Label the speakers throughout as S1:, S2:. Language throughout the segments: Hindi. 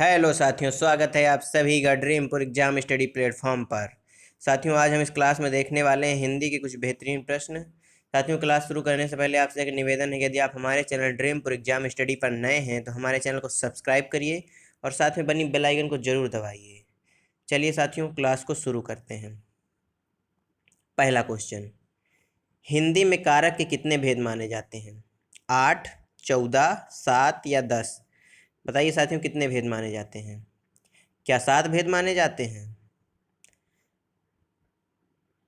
S1: हेलो साथियों, स्वागत है आप सभी का ड्रीमपुर एग्जाम स्टडी प्लेटफॉर्म पर। साथियों, आज हम इस क्लास में देखने वाले हैं हिंदी के कुछ बेहतरीन प्रश्न। साथियों, क्लास शुरू करने से पहले आपसे एक निवेदन है कि यदि आप हमारे चैनल ड्रीमपुर एग्जाम स्टडी पर नए हैं तो हमारे चैनल को सब्सक्राइब करिए और साथ में बनी बेल आइकन को जरूर दबाइए। चलिए साथियों, क्लास को शुरू करते हैं। पहला क्वेश्चन, हिंदी में कारक के कितने भेद माने जाते हैं? 8, 14, 7 या 10? बताइए साथियों, कितने भेद माने जाते हैं? क्या 7 भेद माने जाते हैं?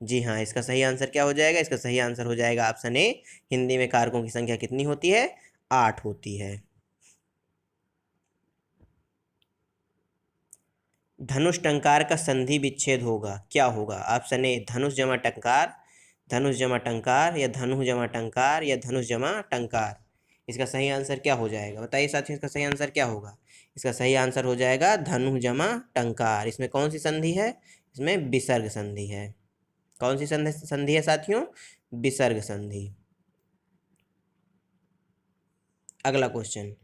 S1: जी हाँ, इसका सही आंसर क्या हो जाएगा? इसका सही आंसर हो जाएगा ऑप्शन ए। हिंदी में कारकों की संख्या कितनी होती है? 8 होती है। धनुष टंकार का संधि विच्छेद होगा, क्या होगा? ऑप्शन ए धनुष जमा टंकार, धनुष जमा टंकार या धनु जमा टंकार या धनुष जमा टंकार। इसका सही आंसर क्या हो जाएगा? बताइए साथियों, इसका सही आंसर क्या होगा? इसका सही आंसर हो जाएगा धनु जमा टंकार। इसमें कौन सी संधि है? इसमें विसर्ग संधि है। कौन सी संधि है साथियों? विसर्ग संधि। अगला क्वेश्चन,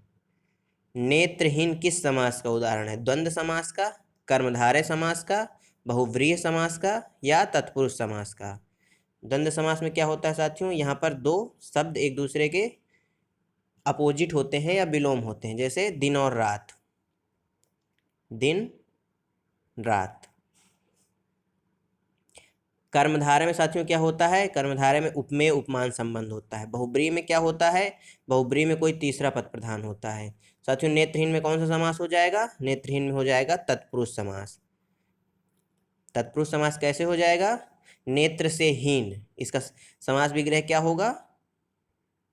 S1: नेत्रहीन किस समास का उदाहरण है? द्वंद्व समास का, कर्मधारय समास का, बहुव्रीहि समास का या तत्पुरुष समास का? द्वंद्व समास में क्या होता है साथियों? यहाँ पर दो शब्द एक दूसरे के अपोजिट होते हैं या विलोम होते हैं, जैसे दिन और रात, दिन रात। कर्मधारय में साथियों क्या होता है? कर्मधारय में उपमेय उपमान संबंध होता है। बहुब्रीहि में क्या होता है? बहुब्रीहि में कोई तीसरा पद प्रधान होता है। साथियों, नेत्रहीन में कौन सा समास हो जाएगा? नेत्रहीन में हो जाएगा तत्पुरुष समास। तत्पुरुष समास कैसे हो जाएगा? नेत्र से हीन, इसका समास विग्रह क्या होगा?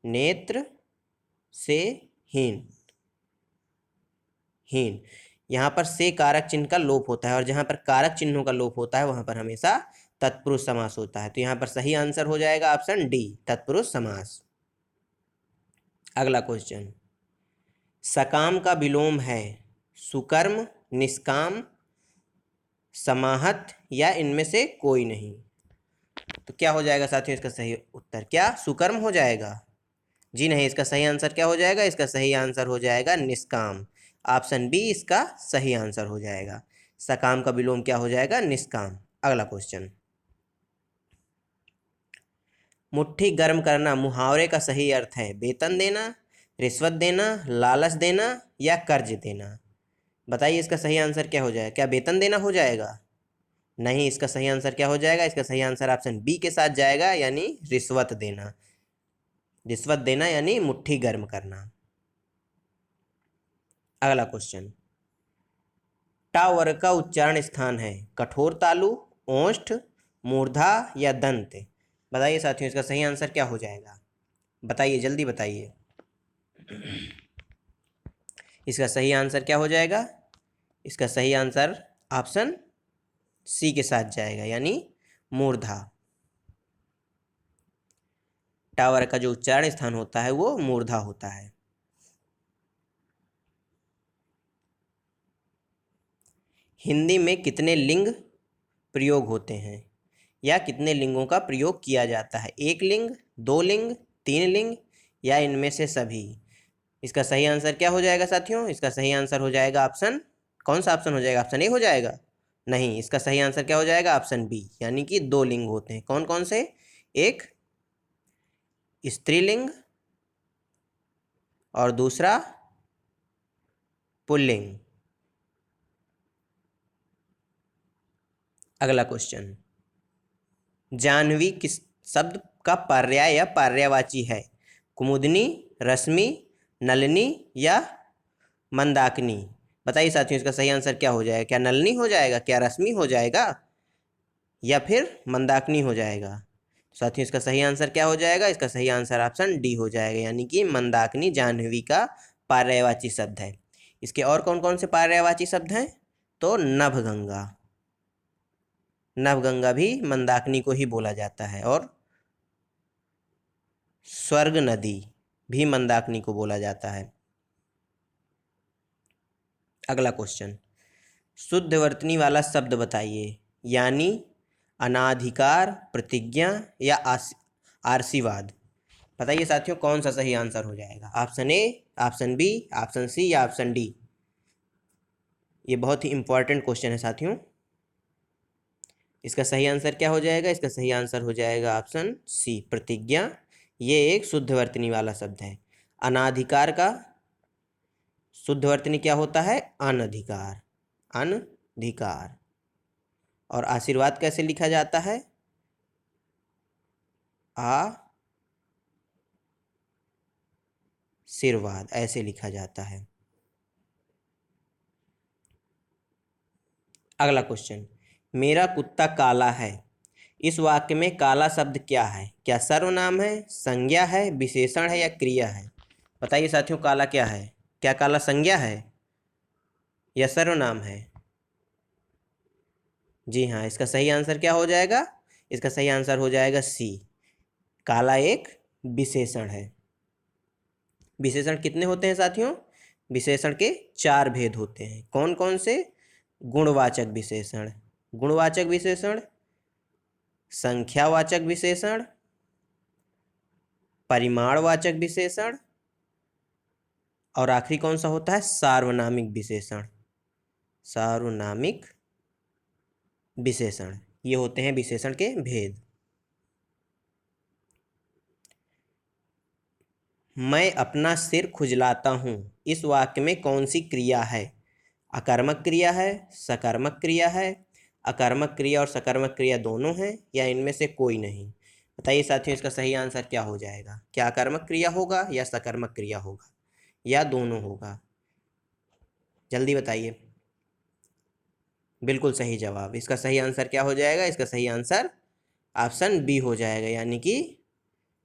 S1: नेत्र से हीन। हीन, यहाँ पर से कारक चिन्ह का लोप होता है और जहाँ पर कारक चिन्हों का लोप होता है वहां पर हमेशा तत्पुरुष समास होता है। तो यहाँ पर सही आंसर हो जाएगा ऑप्शन डी, तत्पुरुष समास। अगला क्वेश्चन, सकाम का विलोम है सुकर्म, निष्काम, समाहत या इनमें से कोई नहीं? तो क्या हो जाएगा साथियों इसका सही उत्तर? क्या सुकर्म हो जाएगा? जी नहीं, इसका सही आंसर क्या हो जाएगा? इसका सही आंसर हो जाएगा निष्काम। ऑप्शन बी इसका सही आंसर हो जाएगा। सकाम का विलोम क्या हो जाएगा? निष्काम। अगला क्वेश्चन, मुट्ठी गर्म करना मुहावरे का सही अर्थ है वेतन देना, रिश्वत देना, लालच देना या कर्ज देना? बताइए इसका सही आंसर क्या हो जाएगा? क्या वेतन देना हो जाएगा? नहीं, इसका सही आंसर क्या हो जाएगा? इसका सही आंसर ऑप्शन बी के साथ जाएगा, यानी रिश्वत देना। रिश्वत देना यानी मुट्ठी गर्म करना। अगला क्वेश्चन, टा वर्ग का उच्चारण स्थान है कठोर तालु, ओष्ठ, मूर्धा या दंत? बताइए साथियों, इसका सही आंसर क्या हो जाएगा? बताइए, जल्दी बताइए। इसका सही आंसर क्या हो जाएगा? इसका सही आंसर ऑप्शन सी के साथ जाएगा, यानी मूर्धा। टावर का जो उच्चारण स्थान होता है वो मूर्धा होता है। हिंदी में कितने लिंग प्रयोग होते हैं या कितने लिंगों का प्रयोग किया जाता है? एक लिंग, दो लिंग, तीन लिंग या इनमें से सभी? इसका सही आंसर क्या हो जाएगा साथियों? इसका सही आंसर हो जाएगा ऑप्शन, कौन सा ऑप्शन हो जाएगा? ऑप्शन ए हो जाएगा? नहीं, इसका सही आंसर क्या हो जाएगा? ऑप्शन बी, यानी कि दो लिंग होते हैं। कौन कौन से? एक स्त्रीलिंग और दूसरा पुल्लिंग। अगला क्वेश्चन, जाह्नवी किस शब्द का पर्याय या पर्यायवाची है? कुमुदनी, रश्मि, नलिनी या मंदाकिनी? बताइए साथियों, इसका सही आंसर क्या हो जाएगा? क्या नलिनी हो जाएगा, क्या रश्मि हो जाएगा या फिर मंदाकिनी हो जाएगा? साथियों, इसका सही आंसर क्या हो जाएगा? इसका सही आंसर ऑप्शन डी हो जाएगा, यानी कि मंदाकिनी जाह्नवी का पर्यायवाची शब्द है। इसके और कौन कौन से पर्यायवाची शब्द हैं? तो नभगंगा, नवगंगा भी मंदाकिनी को ही बोला जाता है, और स्वर्ग नदी भी मंदाकिनी को बोला जाता है। अगला क्वेश्चन, शुद्ध वर्तनी वाला शब्द बताइए, यानी अनाधिकार, प्रतिज्ञा या आरसीवाद? बताइए साथियों, कौन सा सही आंसर हो जाएगा? Option A, option B, option C या ऑप्शन डी? ये बहुत ही इंपॉर्टेंट क्वेश्चन है साथियों। इसका सही आंसर क्या हो जाएगा? इसका सही आंसर हो जाएगा ऑप्शन सी, प्रतिज्ञा। ये एक शुद्धवर्तनी वाला शब्द है। अनाधिकार का शुद्धवर्तनी क्या होता है? अनधिकार, अनधिकार। और आशीर्वाद कैसे लिखा जाता है? आशीर्वाद ऐसे लिखा जाता है। अगला क्वेश्चन, मेरा कुत्ता काला है। इस वाक्य में काला शब्द क्या है? क्या सर्वनाम है, संज्ञा है, विशेषण है या क्रिया है? बताइए साथियों, काला क्या है? क्या काला संज्ञा है या सर्वनाम है? जी हाँ, इसका सही आंसर क्या हो जाएगा? इसका सही आंसर हो जाएगा सी, काला एक विशेषण है। विशेषण कितने होते हैं साथियों? विशेषण के 4 भेद होते हैं। कौन कौन से? गुणवाचक विशेषण, गुणवाचक विशेषण, संख्यावाचक विशेषण, परिमाणवाचक विशेषण, और आखिरी कौन सा होता है? सार्वनामिक विशेषण, सार्वनामिक विशेषण। ये होते हैं विशेषण के भेद। मैं अपना सिर खुजलाता हूँ, इस वाक्य में कौन सी क्रिया है? अकर्मक क्रिया है, सकर्मक क्रिया है, अकर्मक क्रिया और सकर्मक क्रिया दोनों हैं, या इनमें से कोई नहीं? बताइए साथियों, इसका सही आंसर क्या हो जाएगा? क्या अकर्मक क्रिया होगा या सकर्मक क्रिया होगा या दोनों होगा? जल्दी बताइए। बिल्कुल सही जवाब। इसका सही आंसर क्या हो जाएगा? इसका सही आंसर ऑप्शन बी हो जाएगा, यानी कि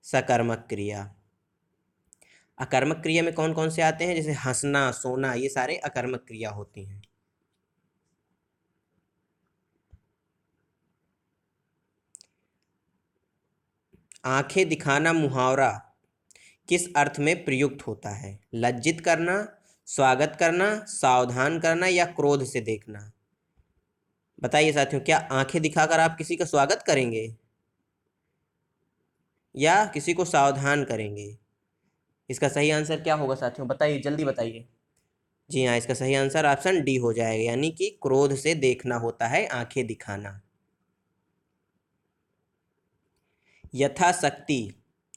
S1: सकर्मक क्रिया। अकर्मक क्रिया में कौन कौन से आते हैं? जैसे हंसना, सोना, ये सारे अकर्मक क्रिया होती हैं। आंखें दिखाना मुहावरा किस अर्थ में प्रयुक्त होता है? लज्जित करना, स्वागत करना, सावधान करना या क्रोध से देखना? बताइए साथियों, क्या आंखें दिखाकर आप किसी का स्वागत करेंगे या किसी को सावधान करेंगे? इसका सही आंसर क्या होगा साथियों? बताइए, जल्दी बताइए। जी हाँ, इसका सही आंसर ऑप्शन डी हो जाएगा, यानी कि क्रोध से देखना होता है आंखें दिखाना। यथाशक्ति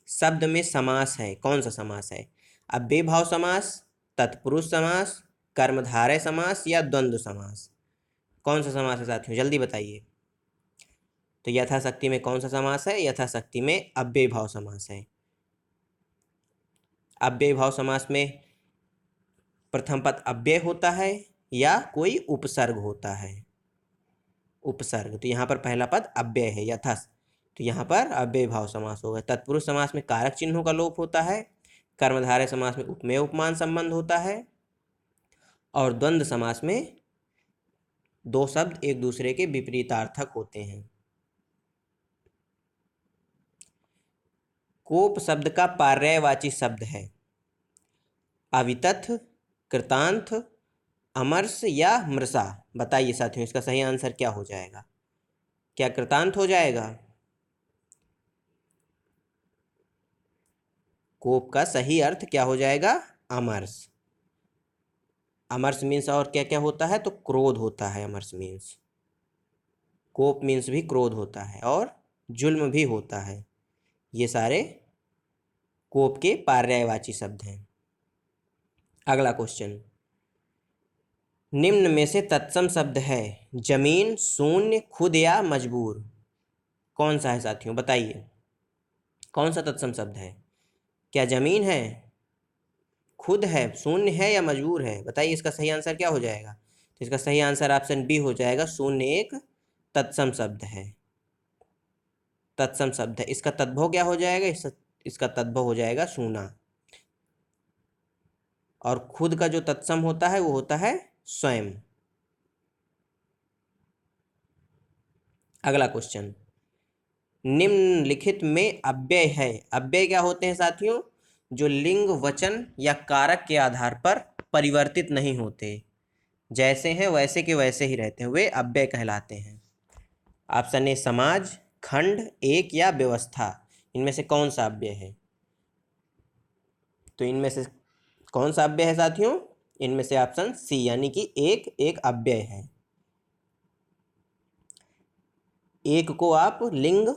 S1: शब्द में समास है, कौन सा समास है? अव्ययभाव समास, तत्पुरुष समास, कर्मधारय समास या द्वंद्व समास? कौन सा समास है साथियों? जल्दी बताइए। तो यथाशक्ति में कौन सा समास है? यथाशक्ति में अव्ययभाव समास है। अव्ययभाव समास में प्रथम पद अव्यय होता है या कोई उपसर्ग होता है? उपसर्ग। तो यहाँ पर पहला पद अव्यय है, यथा, तो यहाँ पर अव्ययभाव समास होगा। तत्पुरुष समास में कारक चिन्हों का लोप होता है। कर्मधारय समास में उपमेय उपमान संबंध होता है। और द्वंद्व समास में दो शब्द एक दूसरे के विपरीतार्थक होते हैं। कोप शब्द का पर्यायवाची शब्द है अवितथ, कृतांत, अमर्ष या मृषा? बताइए साथियों, इसका सही आंसर क्या हो जाएगा? क्या कृतांत हो जाएगा? कोप का सही अर्थ क्या हो जाएगा? अमर्ष। अमर्ष मीन्स और क्या क्या होता है? तो क्रोध होता है। अमर्ष मीन्स, कोप मीन्स भी क्रोध होता है और जुल्म भी होता है। ये सारे कोप के पर्यायवाची शब्द हैं। अगला क्वेश्चन, निम्न में से तत्सम शब्द है जमीन, शून्य, खुद या मजबूर? कौन सा है साथियों? बताइए, कौन सा तत्सम शब्द है? क्या जमीन है, खुद है, शून्य है या मजबूर है? बताइए, इसका सही आंसर क्या हो जाएगा? तो इसका सही आंसर ऑप्शन बी हो जाएगा, शून्य एक तत्सम शब्द है। तत्सम शब्द है। इसका तद्भव क्या हो जाएगा? इसका तद्भव हो जाएगा सूना। और खुद का जो तत्सम होता है वो होता है स्वयं। अगला क्वेश्चन, निम्नलिखित में अव्यय है। अव्यय क्या होते हैं साथियों? जो लिंग, वचन या कारक के आधार पर परिवर्तित नहीं होते, जैसे हैं वैसे के वैसे ही रहते हैं, वे अव्यय कहलाते हैं। ऑप्शन ए समाज, खंड, एक या व्यवस्था? इनमें से कौन सा अव्यय है? तो इनमें से कौन सा अव्यय है साथियों? इनमें से ऑप्शन सी यानी कि एक एक अव्यय है। एक को आप लिंग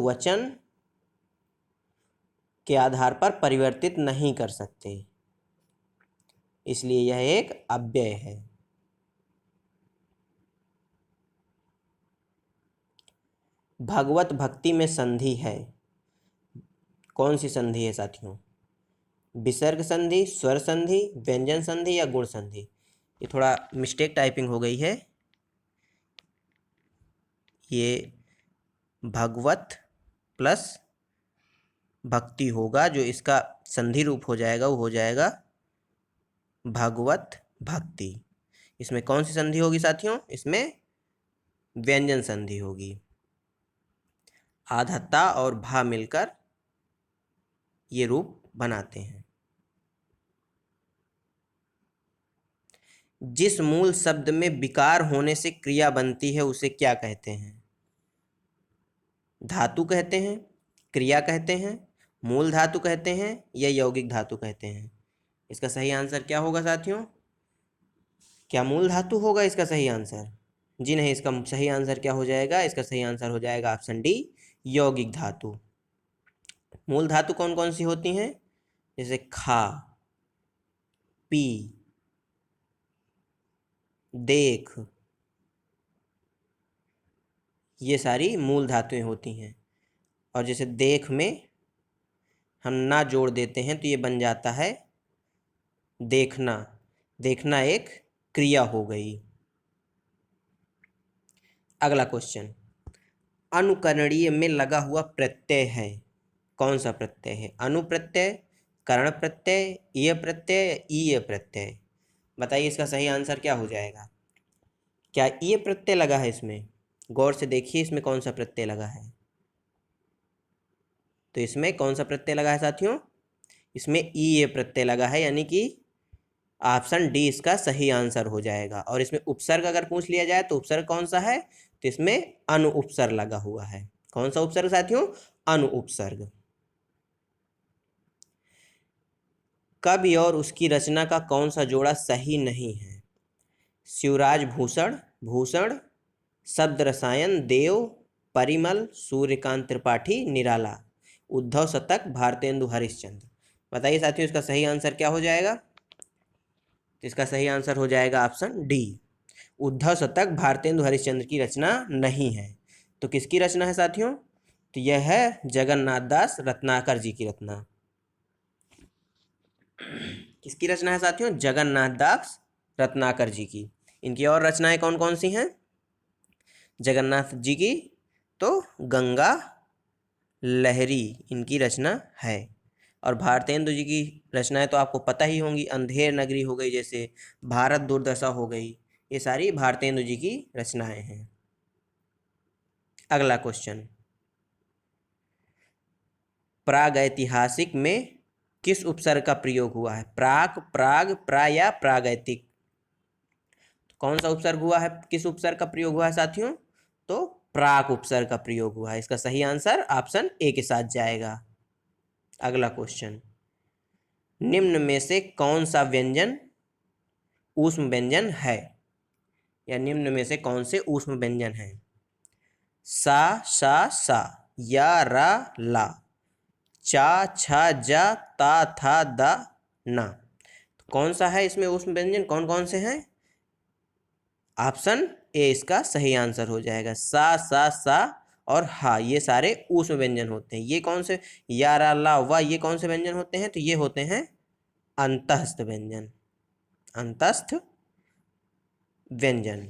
S1: वचन के आधार पर परिवर्तित नहीं कर सकते, इसलिए यह एक अव्यय है। भगवत भक्ति में संधि है, कौन सी संधि है साथियों? विसर्ग संधि, स्वर संधि, व्यंजन संधि या गुण संधि? ये थोड़ा मिस्टेक टाइपिंग हो गई है। ये भगवत प्लस भक्ति होगा, जो इसका संधि रूप हो जाएगा वो हो जाएगा भगवत भक्ति। इसमें कौन सी संधि होगी साथियों? इसमें व्यंजन संधि होगी। आधत्ता और भा मिलकर ये रूप बनाते हैं। जिस मूल शब्द में विकार होने से क्रिया बनती है उसे क्या कहते हैं? धातु कहते हैं, क्रिया कहते हैं, मूल धातु कहते हैं या यौगिक धातु कहते हैं? इसका सही आंसर क्या होगा साथियों? क्या मूल धातु होगा इसका सही आंसर? जी नहीं, इसका सही आंसर क्या हो जाएगा? इसका सही आंसर हो जाएगा ऑप्शन डी, यौगिक धातु। मूल धातु कौन कौन सी होती हैं? जैसे खा, पी, देख, ये सारी मूल धातुएं होती हैं। और जैसे देख में हम ना जोड़ देते हैं तो ये बन जाता है देखना। देखना एक क्रिया हो गई। अगला क्वेश्चन, अनुकरणीय में लगा हुआ प्रत्यय है, कौन सा प्रत्यय है? अनु प्रत्यय, कर्ण प्रत्यय, ईय प्रत्यय, ईय प्रत्यय? बताइए इसका सही आंसर क्या हो जाएगा? क्या ईय प्रत्यय लगा है इसमें? गौर से देखिए इसमें कौन सा प्रत्यय लगा है। तो इसमें कौन सा प्रत्यय लगा है साथियों? इसमें ईय प्रत्यय लगा है, यानी कि ऑप्शन डी इसका सही आंसर हो जाएगा। और इसमें उपसर्ग अगर पूछ लिया जाए तो उपसर्ग कौन सा है? तो इसमें अनु उपसर्ग लगा हुआ है। कौन सा उपसर्ग साथियों? अनु उपसर्ग। कवि और उसकी रचना का कौन सा जोड़ा सही नहीं है? शिवराज भूषण, भूषण, शब्द रसायन, देव, परिमल, सूर्यकांत त्रिपाठी, निराला, उद्धव शतक, भारतेंदु हरिश्चंद्र? बताइए साथियों इसका सही आंसर क्या हो जाएगा? तो इसका सही आंसर हो जाएगा ऑप्शन डी, उद्धव शतक भारतेंदु हरिश्चंद्र की रचना नहीं है। तो किसकी रचना है साथियों? तो यह है जगन्नाथ दास रत्नाकर जी की रचना। किसकी रचना है साथियों? जगन्नाथ दास रत्नाकर जी की। इनकी और रचनाएं कौन कौन सी हैं जगन्नाथ जी की? तो गंगा लहरी इनकी रचना है। और भारतेंदु जी की रचनाएं तो आपको पता ही होंगी, अंधेर नगरी हो गई, जैसे भारत दुर्दशा हो गई, ये सारी भारतेंदु जी की रचनाएं हैं। अगला क्वेश्चन, प्रागैतिहासिक में किस उपसर्ग का प्रयोग हुआ है? प्राक, प्राग, प्रा या प्रागैतिक? कौन सा उपसर्ग हुआ है? किस उपसर्ग का प्रयोग हुआ है साथियों? तो प्राक उपसर्ग का प्रयोग हुआ है। इसका सही आंसर ऑप्शन ए के साथ जाएगा। अगला क्वेश्चन, निम्न में से कौन सा व्यंजन ऊष्म व्यंजन है? या निम्न में से कौन से ऊष्म व्यंजन है? सा, सा, या, रा, ला, चा, छा, जा, ता, था, दा, ना? कौन सा है इसमें ऊष्म व्यंजन? कौन कौन से हैं? ऑप्शन ए इसका सही आंसर हो जाएगा। सा और हा, ये सारे ऊष्म व्यंजन होते हैं। ये कौन से? या, रा, ला, वा, ये कौन से व्यंजन होते हैं? तो ये होते हैं अंतस्थ व्यंजन, अंतस्थ व्यंजन।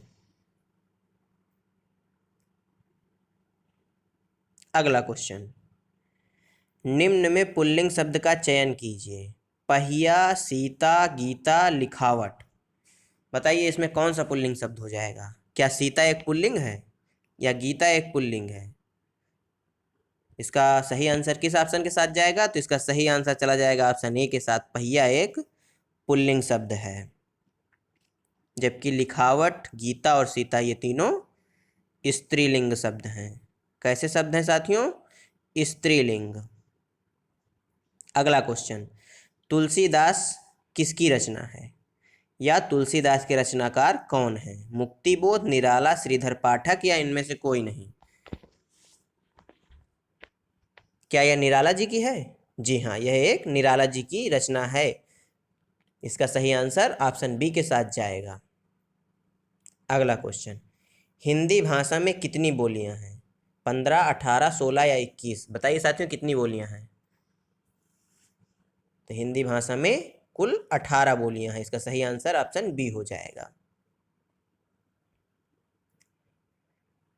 S1: अगला क्वेश्चन, निम्न में पुल्लिंग शब्द का चयन कीजिए। पहिया, सीता, गीता, लिखावट। बताइए इसमें कौन सा पुल्लिंग शब्द हो जाएगा? क्या सीता एक पुल्लिंग है या गीता एक पुल्लिंग है? इसका सही आंसर किस ऑप्शन के साथ जाएगा? तो इसका सही आंसर चला जाएगा ऑप्शन ए के साथ, पहिया एक पुल्लिंग शब्द है। जबकि लिखावट, गीता और सीता ये तीनों स्त्रीलिंग शब्द हैं। कैसे शब्द हैं साथियों? स्त्रीलिंग। अगला क्वेश्चन, तुलसीदास किसकी रचना है या तुलसीदास के रचनाकार कौन है? मुक्तिबोध, निराला, श्रीधर पाठक या इनमें से कोई नहीं? क्या यह निराला जी की है? जी हाँ, यह एक निराला जी की रचना है। इसका सही आंसर ऑप्शन बी के साथ जाएगा। अगला क्वेश्चन, हिंदी भाषा में कितनी बोलियां हैं? 15, 18, 16 या 21? बताइए साथियों, कितनी बोलियां हैं? तो हिंदी भाषा में कुल 18 बोलियां हैं। इसका सही आंसर ऑप्शन बी हो जाएगा।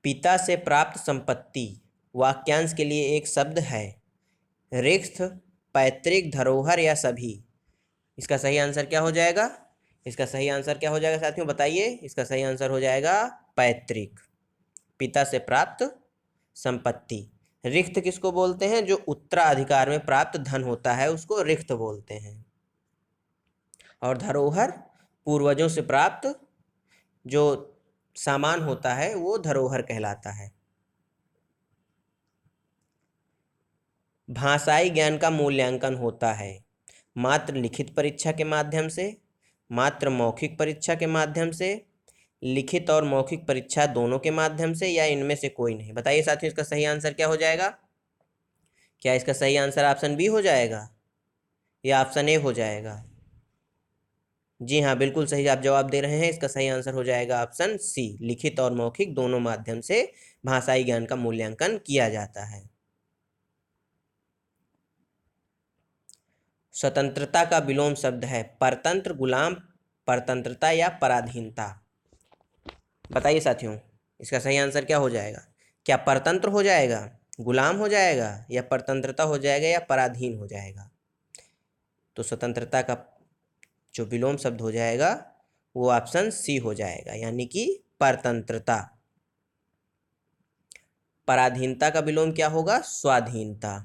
S1: पिता से प्राप्त संपत्ति वाक्यांश के लिए एक शब्द है। रिक्त, पैतृक, धरोहर या सभी? इसका सही आंसर क्या हो जाएगा? इसका सही आंसर क्या हो जाएगा साथियों, बताइए। इसका सही आंसर हो जाएगा पैतृक। पिता से प्राप्त संपत्ति। रिक्त किसको बोलते हैं? जो उत्तराधिकार में प्राप्त धन होता है उसको रिक्त बोलते हैं। और धरोहर पूर्वजों से प्राप्त जो सामान होता है वो धरोहर कहलाता है। भाषाई ज्ञान का मूल्यांकन होता है मात्र लिखित परीक्षा के माध्यम से, मात्र मौखिक परीक्षा के माध्यम से, लिखित और मौखिक परीक्षा दोनों के माध्यम से, या इनमें से कोई नहीं? बताइए साथियों, इसका सही आंसर क्या हो जाएगा? क्या इसका सही आंसर ऑप्शन बी हो जाएगा या ऑप्शन ए हो जाएगा? जी हाँ, बिल्कुल सही आप जवाब दे रहे हैं। इसका सही आंसर हो जाएगा ऑप्शन सी, लिखित और मौखिक दोनों माध्यम से भाषाई ज्ञान का मूल्यांकन किया जाता है। स्वतंत्रता का विलोम शब्द है परतंत्र, गुलाम, परतंत्रता या पराधीनता? बताइए साथियों, इसका सही आंसर क्या हो जाएगा? क्या परतंत्र हो जाएगा, गुलाम हो जाएगा, या परतंत्रता हो जाएगा, या पराधीन हो जाएगा? तो स्वतंत्रता का जो विलोम शब्द हो जाएगा वो ऑप्शन सी हो जाएगा, यानी कि परतंत्रता। पराधीनता का विलोम क्या होगा? स्वाधीनता।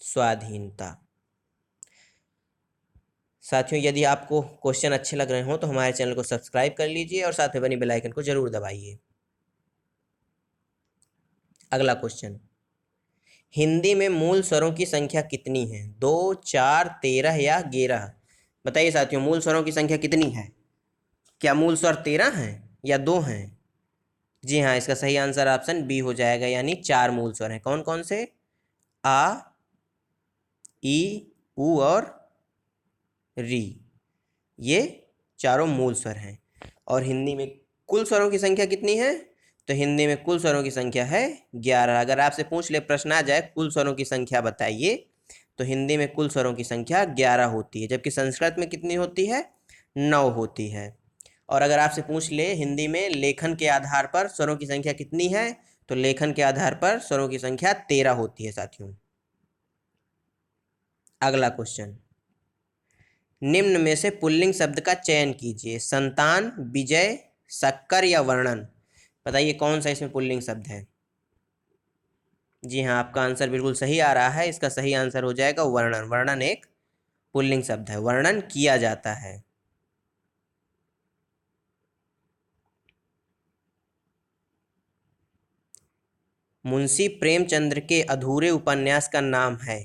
S1: स्वाधीनता। साथियों, यदि आपको क्वेश्चन अच्छे लग रहे हो तो हमारे चैनल को सब्सक्राइब कर लीजिए और साथ में बनी बेल आइकन को जरूर दबाइए। अगला क्वेश्चन, हिंदी में मूल स्वरों की संख्या कितनी है? 2, 4, 13 या 11? बताइए साथियों, मूल स्वरों की संख्या कितनी है? क्या मूल स्वर 13 हैं या 2 हैं? जी हाँ, इसका सही आंसर ऑप्शन बी हो जाएगा, यानी 4 मूल स्वर हैं। कौन कौन से? आ, ई, उ और री, ये चारों मूल स्वर हैं। और हिंदी में कुल स्वरों की संख्या कितनी है? तो हिंदी में कुल स्वरों की संख्या है 11। अगर आपसे पूछ ले, प्रश्न आ जाए कुल स्वरों की संख्या बताइए, तो हिंदी में कुल स्वरों की संख्या 11 होती है, जबकि संस्कृत में कितनी होती है? 9 होती है। और अगर आपसे पूछ ले हिंदी में लेखन के आधार पर स्वरों की संख्या कितनी है, तो लेखन के आधार पर स्वरों की संख्या 13 होती है साथियों। अगला क्वेश्चन, निम्न में से पुल्लिंग शब्द का चयन कीजिए। संतान, विजय, शक्कर या वर्णन? बताइए कौन सा इसमें पुल्लिंग शब्द है? जी हाँ, आपका आंसर बिल्कुल सही आ रहा है। इसका सही आंसर हो जाएगा वर्णन। वर्णन एक पुल्लिंग शब्द है, वर्णन किया जाता है। मुंशी प्रेमचंद्र के अधूरे उपन्यास का नाम है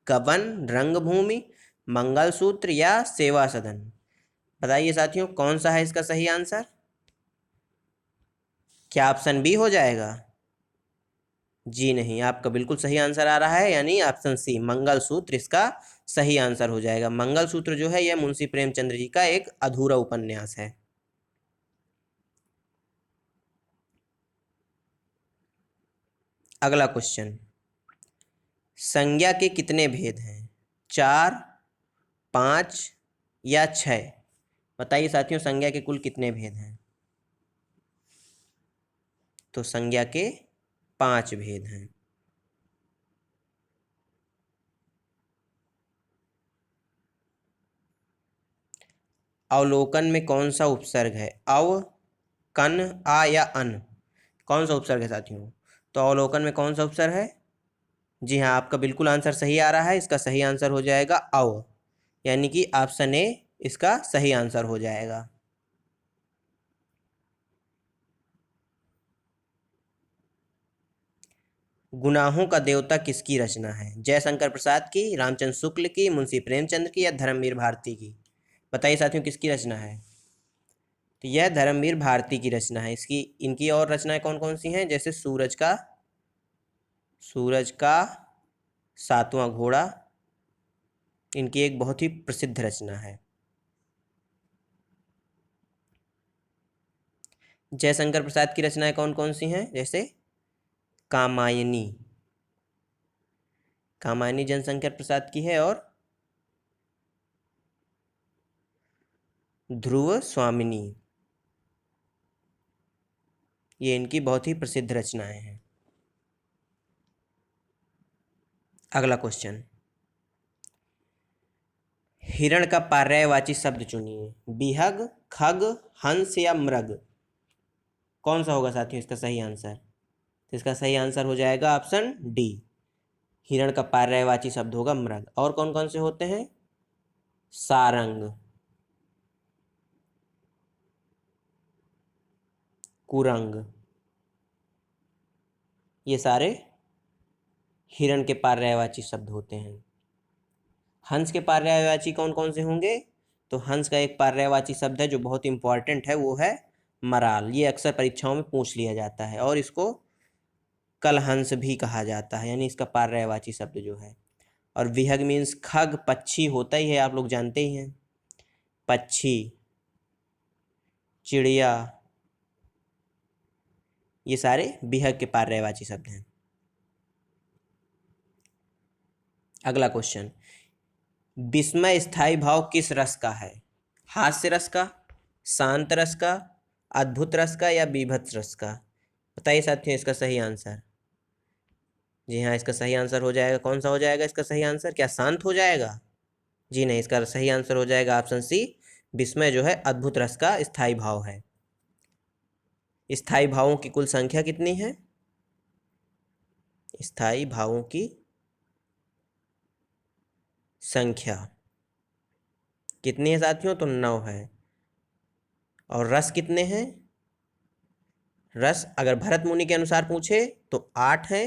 S1: गबन, रंगभूमि, मंगलसूत्र या सेवा सदन? बताइए साथियों, कौन सा है इसका सही आंसर? क्या ऑप्शन बी हो जाएगा? जी नहीं, आपका बिल्कुल सही आंसर आ रहा है, यानी ऑप्शन सी, मंगलसूत्र इसका सही आंसर हो जाएगा। मंगलसूत्र जो है यह मुंशी प्रेमचंद्र जी का एक अधूरा उपन्यास है। अगला क्वेश्चन, संज्ञा के कितने भेद हैं? 4, 5 या 6? बताइए साथियों, संज्ञा के कुल कितने भेद हैं? तो संज्ञा के 5 भेद हैं। अवलोकन में कौन सा उपसर्ग है? अव, कन, आ या अन? कौन सा उपसर्ग है साथियों? तो अवलोकन में कौन सा उपसर्ग है? जी हाँ, आपका बिल्कुल आंसर सही आ रहा है। इसका सही आंसर हो जाएगा अव, यानी कि ऑप्शन ए इसका सही आंसर हो जाएगा। गुनाहों का देवता किसकी रचना है? जयशंकर प्रसाद की, रामचंद्र शुक्ल की, मुंशी प्रेमचंद्र की या धर्मवीर भारती की? बताइए साथियों किसकी रचना है? तो यह धर्मवीर भारती की रचना है। इसकी इनकी और रचनाएं कौन कौन सी हैं? जैसे सूरज का सातवां घोड़ा, इनकी एक बहुत ही प्रसिद्ध रचना है। जयशंकर प्रसाद की रचनाएं कौन कौन सी हैं? जैसे कामायनी, कामायनी जयशंकर प्रसाद की है, और ध्रुव स्वामिनी, ये इनकी बहुत ही प्रसिद्ध रचनाएं हैं। अगला क्वेश्चन, हिरण का पर्यायवाची शब्द चुनिए। बिहग, खग, हंस या मृग? कौन सा होगा साथियों इसका सही आंसर? तो इसका सही आंसर हो जाएगा ऑप्शन डी, हिरण का पर्यायवाची शब्द होगा मृग। और कौन कौन से होते हैं? सारंग, कुरंग, ये सारे हिरण के पर्यायवाची शब्द होते हैं। हंस के पर्यायवाची कौन कौन से होंगे? तो हंस का एक पर्यायवाची शब्द है जो बहुत इंपॉर्टेंट है, वो है मराल। ये अक्सर परीक्षाओं में पूछ लिया जाता है, और इसको कलहंस भी कहा जाता है, यानी इसका पर्यायवाची शब्द जो है। और विहग मीन्स खग, पक्षी होता ही है, आप लोग जानते ही हैं, पक्षी, चिड़िया, ये सारे विहग के पर्यायवाची शब्द हैं। अगला क्वेश्चन, विस्मय स्थायी भाव किस रस का है? हास्य रस का, शांत रस का, अद्भुत रस का या बीभत्स रस का? बताइए साथियों इसका सही आंसर। जी हाँ, इसका सही आंसर हो जाएगा, कौन सा हो जाएगा इसका सही आंसर? क्या शांत हो जाएगा? जी नहीं, इसका सही आंसर हो जाएगा ऑप्शन सी, विस्मय जो है अद्भुत रस का स्थायी भाव है। स्थायी भावों की कुल संख्या कितनी है? स्थायी भावों की संख्या कितनी है साथियों? तो 9 है। और रस कितने हैं? रस अगर भरत मुनि के अनुसार पूछे तो 8 है,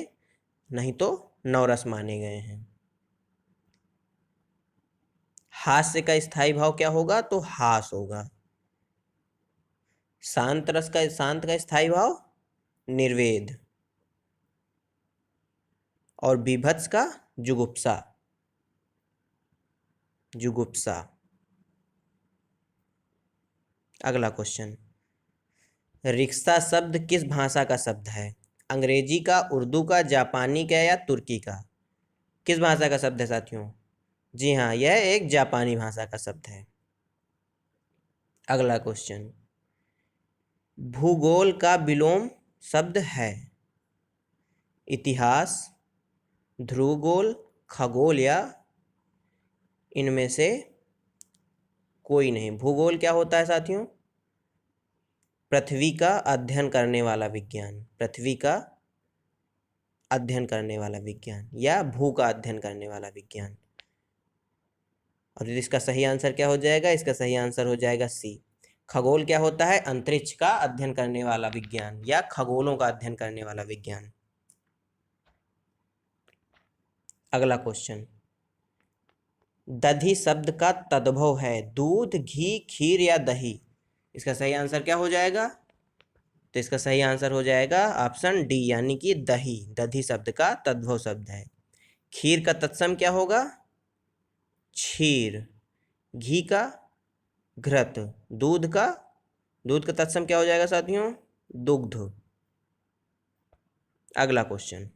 S1: नहीं तो 9 रस माने गए हैं। हास्य का स्थायी भाव क्या होगा? तो हास होगा। शांत का स्थायी भाव निर्वेद, और बीभत्स का जुगुप्सा, जुगुप्सा। अगला क्वेश्चन, रिक्शा शब्द किस भाषा का शब्द है? अंग्रेजी का, उर्दू का, जापानी का या तुर्की का? किस भाषा का शब्द है साथियों? जी हाँ, यह एक जापानी भाषा का शब्द है। अगला क्वेश्चन, भूगोल का विलोम शब्द है? इतिहास, ध्रुवगोल, खगोल या इनमें से कोई नहीं। भूगोल क्या होता है साथियों? पृथ्वी का अध्ययन करने वाला विज्ञान, पृथ्वी का अध्ययन करने वाला विज्ञान, या भू का अध्ययन करने वाला विज्ञान। और इसका सही आंसर क्या हो जाएगा? इसका सही आंसर हो जाएगा सी, खगोल क्या होता है? अंतरिक्ष का अध्ययन करने वाला विज्ञान, या खगोलों का अध्ययन करने वाला विज्ञान। अगला क्वेश्चन, दधि शब्द का तद्भव है दूध, घी, खीर या दही? इसका सही आंसर क्या हो जाएगा? तो इसका सही आंसर हो जाएगा ऑप्शन डी, यानी कि दही, दधि शब्द का तद्भव शब्द है। खीर का तत्सम क्या होगा? क्षीर। घी का घृत। दूध का तत्सम क्या हो जाएगा साथियों? दुग्ध। अगला क्वेश्चन,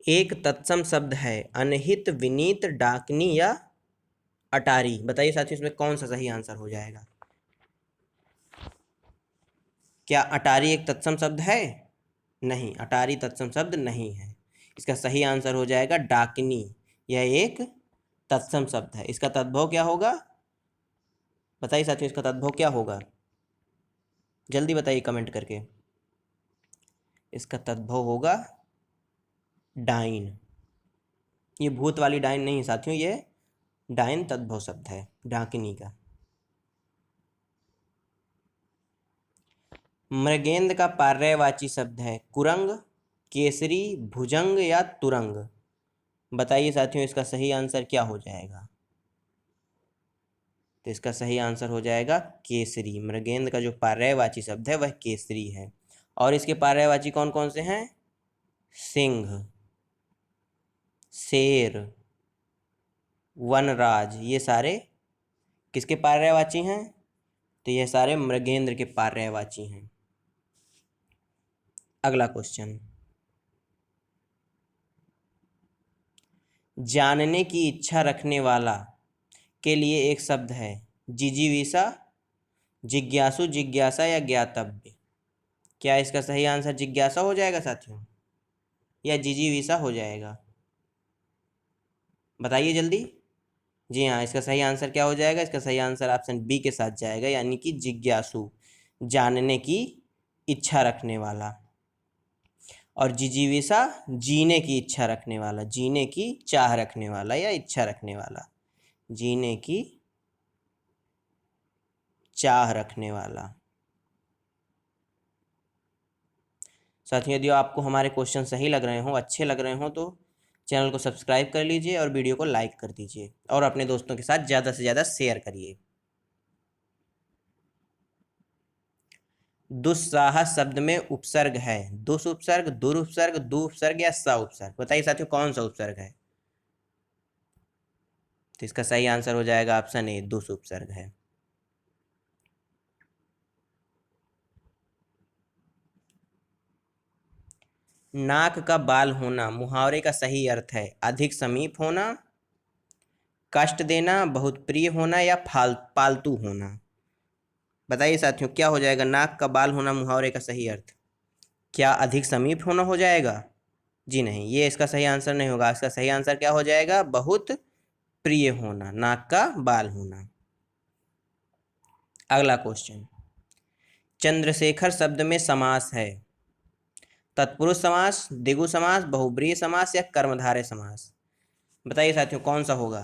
S1: एक तत्सम शब्द है अनहित, विनीत, डाकनी या अटारी? बताइए साथियों इसमें कौन सा सही आंसर हो जाएगा? क्या अटारी एक तत्सम शब्द है? नहीं, अटारी तत्सम शब्द नहीं है। इसका सही आंसर हो जाएगा डाकनी, यह एक तत्सम शब्द है। इसका तद्भव क्या होगा? बताइए साथियों इसका तद्भव क्या होगा? जल्दी बताइए कमेंट करके। इसका तद्भव होगा डाइन। ये भूत वाली डाइन नहीं है साथियों, ये डाइन तद्भव शब्द है डाकिनी का। मृगेंद्र का पर्यायवाची शब्द है कुरंग, केसरी, भुजंग या तुरंग? बताइए साथियों, इसका सही आंसर क्या हो जाएगा? तो इसका सही आंसर हो जाएगा केसरी। मृगेंद्र का जो पर्यायवाची शब्द है वह केसरी है। और इसके पर्यायवाची कौन कौन से हैं? सिंह, शेर, वनराज, ये सारे किसके पर्यायवाची हैं? तो ये सारे मृगेंद्र के पर्यायवाची हैं। अगला क्वेश्चन, जानने की इच्छा रखने वाला के लिए एक शब्द है, जिजीविषा, जिज्ञासु, जिज्ञासा या ज्ञातव्य? क्या इसका सही आंसर जिज्ञासा हो जाएगा साथियों, या जिजीविषा हो जाएगा? बताइए जल्दी। जी हाँ, इसका सही आंसर क्या हो जाएगा? इसका सही आंसर ऑप्शन बी के साथ जाएगा, यानी कि जिज्ञासु, जानने की इच्छा रखने वाला। और जिजीविषा, जीने की इच्छा रखने वाला, जीने की चाह रखने वाला या इच्छा रखने वाला, जीने की चाह रखने वाला। साथियों, यदि आपको हमारे क्वेश्चन सही लग रहे हों, अच्छे लग रहे हों, तो चैनल को सब्सक्राइब कर लीजिए और वीडियो को लाइक कर दीजिए और अपने दोस्तों के साथ ज़्यादा से ज़्यादा शेयर करिए। दुस्साहस शब्द में उपसर्ग है, दुस उपसर्ग, दुर उपसर्ग, दु उपसर्ग या स उपसर्ग? बताइए साथियों, कौन सा उपसर्ग है? तो इसका सही आंसर हो जाएगा ऑप्शन ए, दुस उपसर्ग है। नाक का बाल होना मुहावरे का सही अर्थ है, अधिक समीप होना, कष्ट देना, बहुत प्रिय होना या पालतू होना? बताइए साथियों, क्या हो जाएगा नाक का बाल होना मुहावरे का सही अर्थ? क्या अधिक समीप होना हो जाएगा? जी नहीं, ये इसका सही आंसर नहीं होगा। इसका सही आंसर क्या हो जाएगा? बहुत प्रिय होना, नाक का बाल होना। अगला क्वेश्चन, चंद्रशेखर शब्द में समास है, तत्पुरुष समास, द्विगु समास, बहुब्रीहि समास या कर्मधारय समास? बताइए साथियों, कौन सा होगा?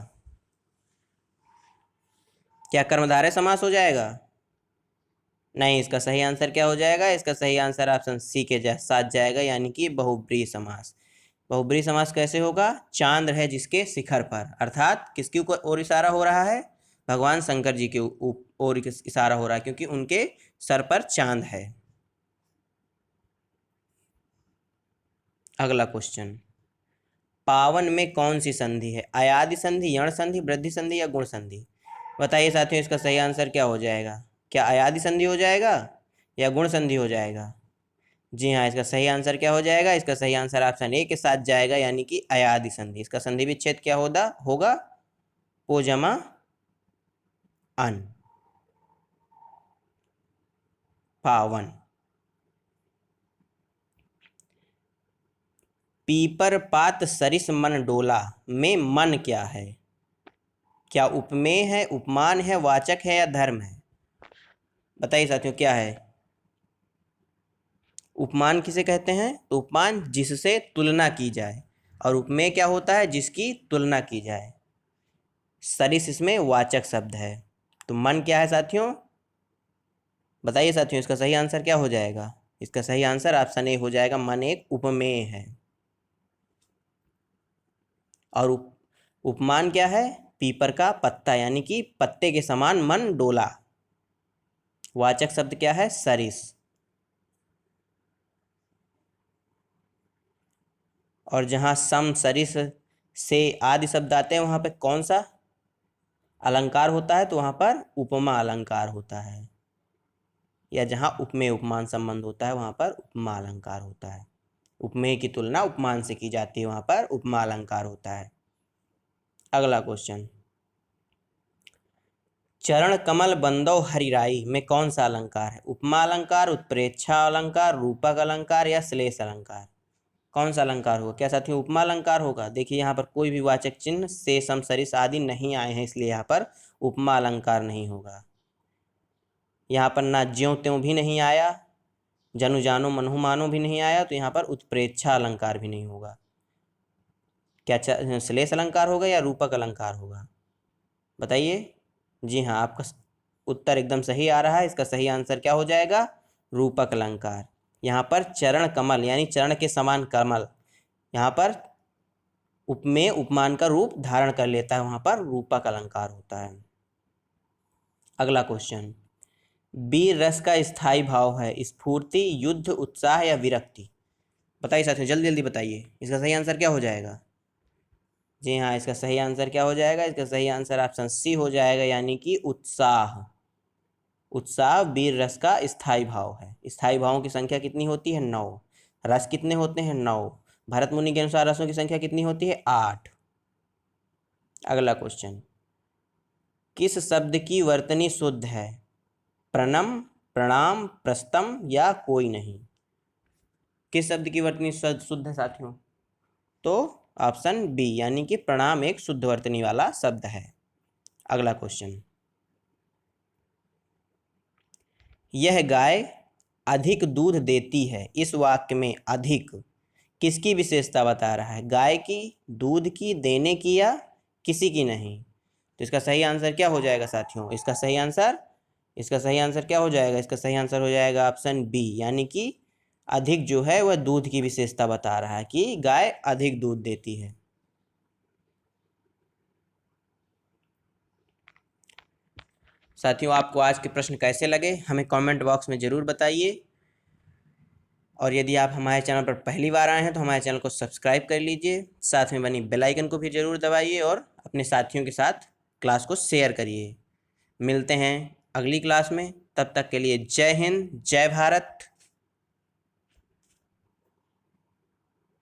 S1: क्या कर्मधारय समास हो जाएगा? नहीं, इसका सही आंसर क्या हो जाएगा? इसका सही आंसर ऑप्शन सी के साथ जाएगा, यानी कि बहुब्रीहि समास। बहुब्रीहि समास कैसे होगा? चांद्र है जिसके शिखर पर, अर्थात किसकी ओर इशारा हो रहा है? भगवान शंकर जी के ओर इशारा हो रहा है, क्योंकि उनके सर पर चांद है। अगला क्वेश्चन, पावन में कौन सी संधि है? अयादि संधि, यण संधि, वृद्धि संधि या गुण संधि? बताइए साथियों, इसका सही आंसर क्या हो जाएगा? क्या अयादि संधि हो जाएगा या गुण संधि हो जाएगा? जी हाँ, इसका सही आंसर क्या हो जाएगा? इसका सही आंसर ऑप्शन ए के साथ जाएगा, यानी कि अयादि संधि। इसका संधि विच्छेद क्या होगा? ओ जमा अन, पावन। पीपर पात सरिस मन डोला में मन क्या है? क्या उपमेय है, उपमान है, वाचक है या धर्म है? बताइए साथियों, क्या है? उपमान किसे कहते हैं? तो उपमान जिससे तुलना की जाए, और उपमेय क्या होता है? जिसकी तुलना की जाए। सरिस इसमें वाचक शब्द है। तो मन क्या है साथियों? बताइए साथियों, इसका सही आंसर क्या हो जाएगा? इसका सही आंसर ऑप्शन ए हो जाएगा, मन एक उपमेय है। और उपमान क्या है? पीपर का पत्ता, यानी कि पत्ते के समान मन डोला। वाचक शब्द क्या है? सरिस। और जहाँ सम, सरिस से आदि शब्द आते हैं, वहाँ पे कौन सा अलंकार होता है? तो वहाँ पर उपमा अलंकार होता है। या जहाँ उपमेय उपमान संबंध होता है, वहाँ पर उपमा अलंकार होता है। उपमेय की तुलना उपमान से की जाती है, वहाँ पर उपमा अलंकार होता है। अगला क्वेश्चन, चरण कमल बंदो हरिराई में कौन सा अलंकार है? उपमा अलंकार, उत्प्रेक्षा अलंकार, रूपक अलंकार या श्लेष अलंकार? कौन सा अलंकार होगा? क्या साथियों उपमा अलंकार होगा? देखिए, यहाँ पर कोई भी वाचक चिन्ह से, सम, सरिस आदि नहीं आए हैं, इसलिए यहाँ पर उपमा अलंकार नहीं होगा। यहाँ पर ना ज्यों त्यों भी नहीं आया, जनु जानो मनहु मानो भी नहीं आया, तो यहाँ पर उत्प्रेक्षा अलंकार भी नहीं होगा। क्या श्लेष अलंकार होगा या रूपक अलंकार होगा? बताइए। जी हाँ, आपका उत्तर एकदम सही आ रहा है। इसका सही आंसर क्या हो जाएगा? रूपक अलंकार। यहाँ पर चरण कमल यानी चरण के समान कमल, यहाँ पर उपमेय उपमान का रूप धारण कर लेता है, वहाँ पर रूपक अलंकार होता है। अगला क्वेश्चन, वीर रस का स्थायी भाव है स्फूर्ति, युद्ध, उत्साह या विरक्ति। बताइए साथियों, जल्दी जल्दी बताइए, इसका सही आंसर क्या हो जाएगा। जी हाँ, इसका सही आंसर क्या हो जाएगा, इसका सही आंसर ऑप्शन सी हो जाएगा, यानी कि उत्साह। उत्साह वीर रस का स्थायी भाव है। स्थायी भावों की संख्या कितनी होती है, 9। रस कितने होते हैं, 9। भरत मुनि के अनुसार रसों की संख्या कितनी होती है, 8। अगला क्वेश्चन, किस शब्द की वर्तनी शुद्ध है, प्रणम, प्रणाम, प्रस्तम या कोई नहीं। किस शब्द की वर्तनी शुद्ध है साथियों, तो ऑप्शन बी यानी कि प्रणाम एक शुद्ध वर्तनी वाला शब्द है। अगला क्वेश्चन, यह गाय अधिक दूध देती है, इस वाक्य में अधिक किसकी विशेषता बता रहा है, गाय की, दूध की, देने की या किसी की नहीं। तो इसका सही आंसर क्या हो जाएगा साथियों, इसका सही आंसर क्या हो जाएगा, इसका सही आंसर हो जाएगा ऑप्शन बी, यानी कि अधिक जो है वह दूध की विशेषता बता रहा है कि गाय अधिक दूध देती है। साथियों, आपको आज के प्रश्न कैसे लगे हमें कमेंट बॉक्स में ज़रूर बताइए, और यदि आप हमारे चैनल पर पहली बार आए हैं तो हमारे चैनल को सब्सक्राइब कर लीजिए, साथ में बनी बेल आइकन को भी ज़रूर दबाइए और अपने साथियों के साथ क्लास को शेयर करिए। मिलते हैं अगली क्लास में, तब तक के लिए जय हिंद, जय भारत।